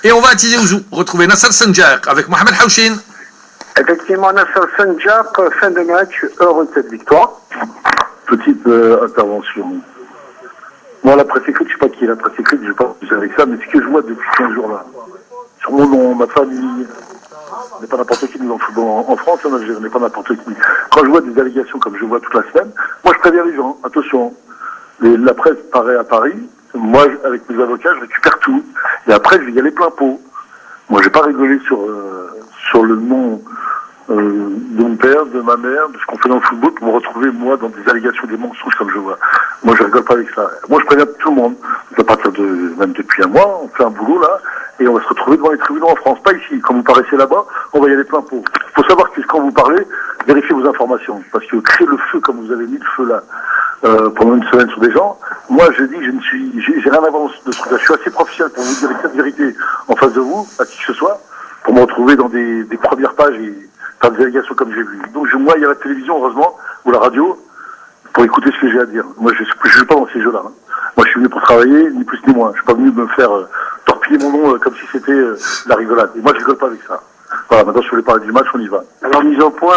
Et on va à Tizi Ouzou retrouver Nasser Senjak avec Mohamed Haouchine. Effectivement, Nasser Senjak, fin de match, heureux de cette victoire. Petite intervention. Moi, la presse écrite, je ne sais pas qui est la presse écrite, je ne vais pas plus avec ça, mais ce que je vois depuis 15 jours là, sur mon nom, ma famille, n'est pas n'importe qui nous en fout en France, en Algérie, n'est pas n'importe qui. Quand je vois des allégations comme je vois toute la semaine, moi je préviens les gens, attention, la presse paraît à Paris, moi avec mes avocats je récupère tout, et après je vais y aller plein pot. Moi je vais pas rigoler sur le nom de mon père, de ma mère, de ce qu'on fait dans le football pour me retrouver moi dans des allégations, des mensonges comme je vois. Moi je rigole pas avec ça. Moi je préviens tout le monde, à partir de même depuis un mois, on fait un boulot là, et on va se retrouver devant les tribunaux en France, pas ici. Quand vous paraissez là-bas, on va y aller plein pot. Il faut savoir que quand vous parlez, vérifiez vos informations, parce que créer le feu comme vous avez mis le feu là pendant une semaine sur des gens, moi je dis j'ai rien à voir de ce truc-là. Je suis assez professionnel pour vous dire cette vérité en face de vous, à qui que ce soit, pour me retrouver dans des premières pages et faire des allégations comme j'ai vu. Donc moi il y a la télévision heureusement, ou la radio, pour écouter ce que j'ai à dire. Moi je ne joue pas dans ces jeux-là. Hein. Moi je suis venu pour travailler, ni plus ni moins. Je suis pas venu me faire torpiller mon nom comme si c'était la rigolade. Et moi je rigole pas avec ça. Voilà, maintenant si vous voulez parler du match, on y va. Alors mise au point,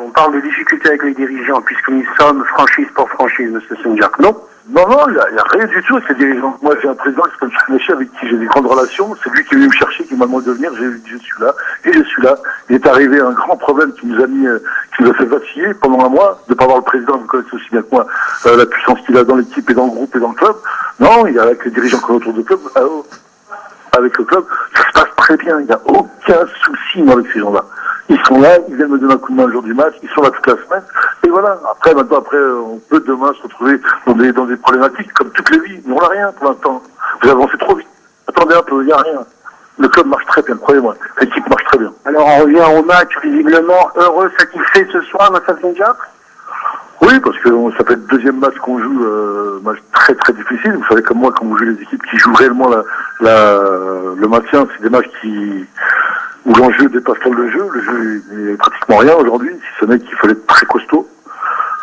on parle de difficultés avec les dirigeants, puisque nous sommes franchise pour franchise, M. Senjak, non? Non, il n'y a rien du tout avec les dirigeants. Moi, j'ai un président qui s'appelle Chouinachy, avec qui j'ai des grandes relations. C'est lui qui est venu me chercher, qui m'a demandé de venir. Je suis là, et je suis là. Il est arrivé un grand problème qui nous a fait vaciller pendant un mois, de ne pas avoir le président, vous connaissez aussi bien que moi, la puissance qu'il a dans l'équipe et dans le groupe et dans le club. Non, il y a avec les dirigeants qu'on a autour du club, avec le club, ça se passe très bien. Il n'y a aucun souci, moi, avec ces gens-là. Ils sont là, ils viennent me donner un coup de main le jour du match, ils sont là toute la semaine, et voilà. Après, on peut demain se retrouver dans des problématiques comme toutes les vies, mais on n'a rien pour l'instant. Vous avancez trop vite. Attendez un peu, il n'y a rien. Le club marche très bien, croyez-moi. L'équipe marche très bien. Alors on revient au match, visiblement heureux, satisfait ce soir, Nasser Senjak? Oui, parce que ça fait le deuxième match qu'on joue, match très très difficile. Vous savez comme moi, quand vous jouez les équipes qui jouent réellement le maintien, c'est des matchs où l'enjeu dépasse le jeu. Le jeu est pratiquement rien aujourd'hui, si ce n'est qu'il fallait être très costaud.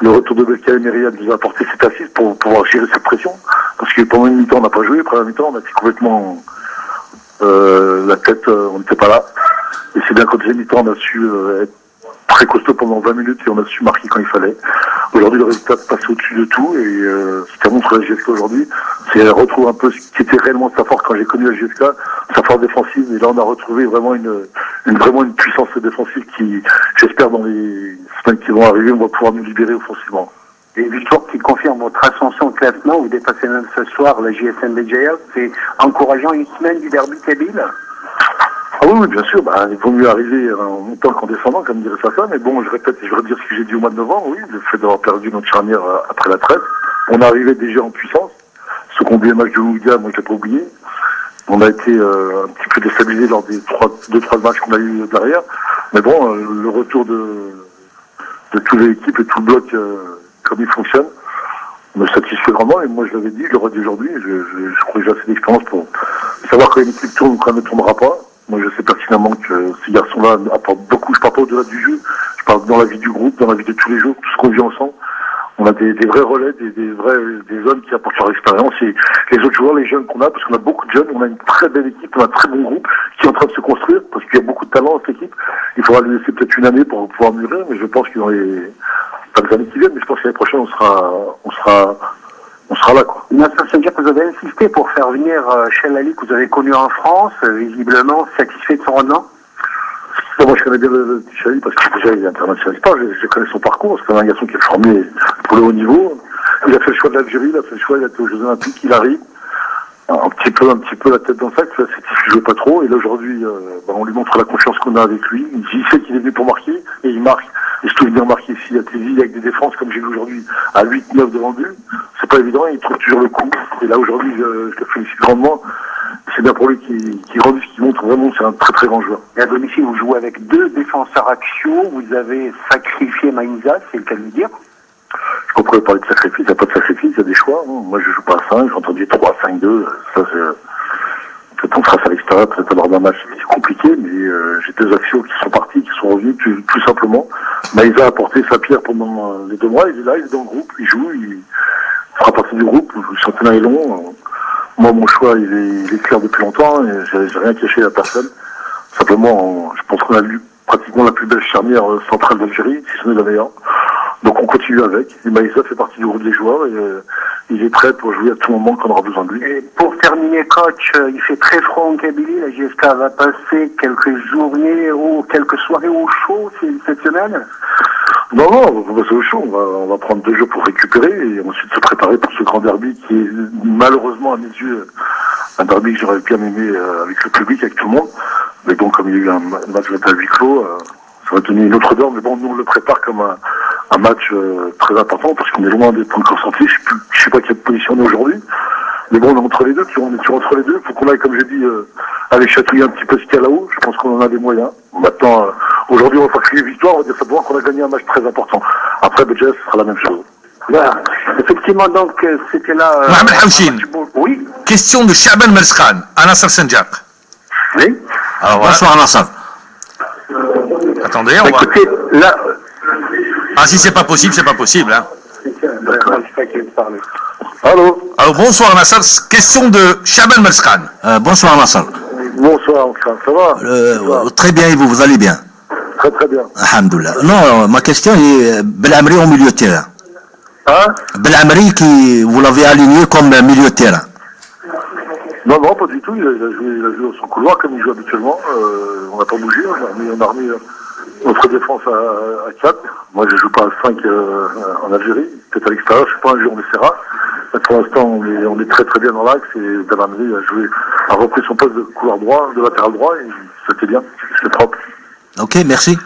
Le retour de Belkacem et Riyad nous a apporté cette assise pour pouvoir gérer cette pression. Parce que pendant une mi-temps, on n'a pas joué. Après la mi-temps, on a été complètement la tête, on n'était pas là. Et c'est bien qu'en deuxième mi-temps, on a su être très costaud pendant 20 minutes et on a su marquer quand il fallait. Aujourd'hui, le résultat passe au-dessus de tout et ce qu'a montré la GSK aujourd'hui, c'est retrouver un peu ce qui était réellement sa force quand j'ai connu la GSK, sa force défensive. Et là, on a retrouvé vraiment une puissance défensive qui, j'espère, dans les semaines qui vont arriver, on va pouvoir nous libérer offensivement. Des victoires qui confirment votre ascension au classement, vous dépassez même ce soir la JSM BJL, c'est encourageant une semaine du derby kabyle. Ah oui, bien sûr, il vaut mieux arriver en montant qu'en descendant, comme dirait sa femme, mais bon, je répète et je redire ce que j'ai dit au mois de novembre, oui, le fait d'avoir perdu notre charnière après la trêve. On arrivait déjà en puissance, ceux qui ont oublié le match de Ouiga, moi je l'ai pas oublié. On a été un petit peu déstabilisé lors des 2-3 matchs qu'on a eu derrière, mais bon, le retour de toute l'équipe et tout le bloc, comme il fonctionne, me satisfait grandement, et moi je l'avais dit, je le redis aujourd'hui, je crois que j'ai assez d'expérience pour savoir quand une équipe tourne ou quand elle ne tournera pas. Moi, je sais pertinemment que ces garçons-là apportent beaucoup. Je parle pas au-delà du jeu. Je parle dans la vie du groupe, dans la vie de tous les jours, tout ce qu'on vit ensemble. On a des vrais relais, des hommes qui apportent leur expérience. Et les autres joueurs, les jeunes qu'on a, parce qu'on a beaucoup de jeunes, on a une très belle équipe, on a un très bon groupe qui est en train de se construire, parce qu'il y a beaucoup de talent dans cette équipe. Il faudra lui laisser peut-être une année pour pouvoir mûrir, mais je pense que dans pas les années qui viennent, mais je pense que l'année prochaine, on sera là, quoi. Nasser Senjak, vous avez insisté pour faire venir Chelali, que vous avez connu en France, visiblement satisfait de son rendement? Moi, je connais bien le Chelali parce que déjà, il est international. Je connais son parcours. C'est un garçon qui est formé pour le haut niveau. Il a fait le choix de l'Algérie, il a fait le choix, il a été aux Jeux Olympiques, il arrive. Un petit peu la tête dans le sac, c'est qu'il joue pas trop. Et là, aujourd'hui, on lui montre la confiance qu'on a avec lui. Il sait qu'il est venu pour marquer, et il marque. Et je trouve bien marquer ici à Tizi avec des défenses comme j'ai vu aujourd'hui à 8-9 devant lui. C'est pas évident, il trouve toujours le coup. Et là, aujourd'hui, je le félicite grandement. C'est bien pour lui qui montre vraiment que c'est un très très grand joueur. Et à domicile, vous jouez avec 2 défenseurs axiaux. Vous avez sacrifié Maïza, c'est le cas de le dire. Je ne pourrais parler de sacrifice, il n'y a pas de sacrifice, il y a des choix. Moi, je joue pas à 5, j'ai entendu 3-5-2. Ça, peut-être on fera ça à l'extérieur, peut-être lors d'un match c'est compliqué, mais j'ai 2 actions qui sont partis, qui sont revenus tout simplement. Maïza a apporté sa pierre pendant les 2 mois, il est là, il est dans le groupe, il joue, il fera partie du groupe, le championnat est long. Moi, mon choix, il est clair depuis longtemps et j'ai rien caché à personne. Simplement, je pense qu'on a eu pratiquement la plus belle charnière centrale d'Algérie, si ce n'est la meilleure. Donc on continue avec. Et Maïssa fait partie du groupe des joueurs et il est prêt pour jouer à tout moment quand on aura besoin de lui. Et pour terminer, coach, il fait très froid en Kabylie. La JSK va passer quelques journées ou quelques soirées au chaud cette semaine. Non, on va passer au chaud. On va prendre 2 jours pour récupérer et ensuite se préparer pour ce grand derby qui est malheureusement à mes yeux un derby que j'aurais bien aimé avec le public, avec tout le monde. Mais bon, comme il y a eu un match à huis clos, ça va donner une autre odeur. Mais bon, nous on le prépare comme un match très important parce qu'on est loin d'être encore sorti. Je sais pas quelle position on est aujourd'hui. Mais bon, on est entre les deux. On est toujours entre les deux. Il faut qu'on aille, comme j'ai dit, aller chatouiller un petit peu ce qu'il y a là-haut. Je pense qu'on en a les moyens. Maintenant, aujourd'hui, on va faire crier victoire. On va dire simplement qu'on a gagné un match très important. Après, Béja, ce sera la même chose. Voilà. Effectivement, donc, c'était là... Mohamed Hawchin. Oui. Question de Chaban Merskan à Nasser Sanjak. Oui. Alors, bonsoir Nasser. Attendez, on va... Écoutez, là... Ah, si c'est pas possible, c'est pas possible. Hein. Allô. Alors, bonsoir Nasser. Question de Chaban Merskan. Bonsoir Nasser. Bonsoir, ça va? Très bien, et vous, vous allez bien? Très très bien. Alhamdoulilah. Non, ma question est Belamri au milieu de terrain. Hein? Belamri, vous l'avez aligné comme milieu de terrain. Non, pas du tout. Il a joué dans son couloir comme il joue habituellement. On n'a pas bougé. On a remis notre défense à 4. Moi, je joue pas à 5 en Algérie. Peut-être à l'extérieur. Je suis pas un jour, on essaiera. Mais pour l'instant, on est très très bien dans l'axe et Belamri a repris son poste de couloir droit, de latéral droit et c'était bien. C'était propre. Ok, merci.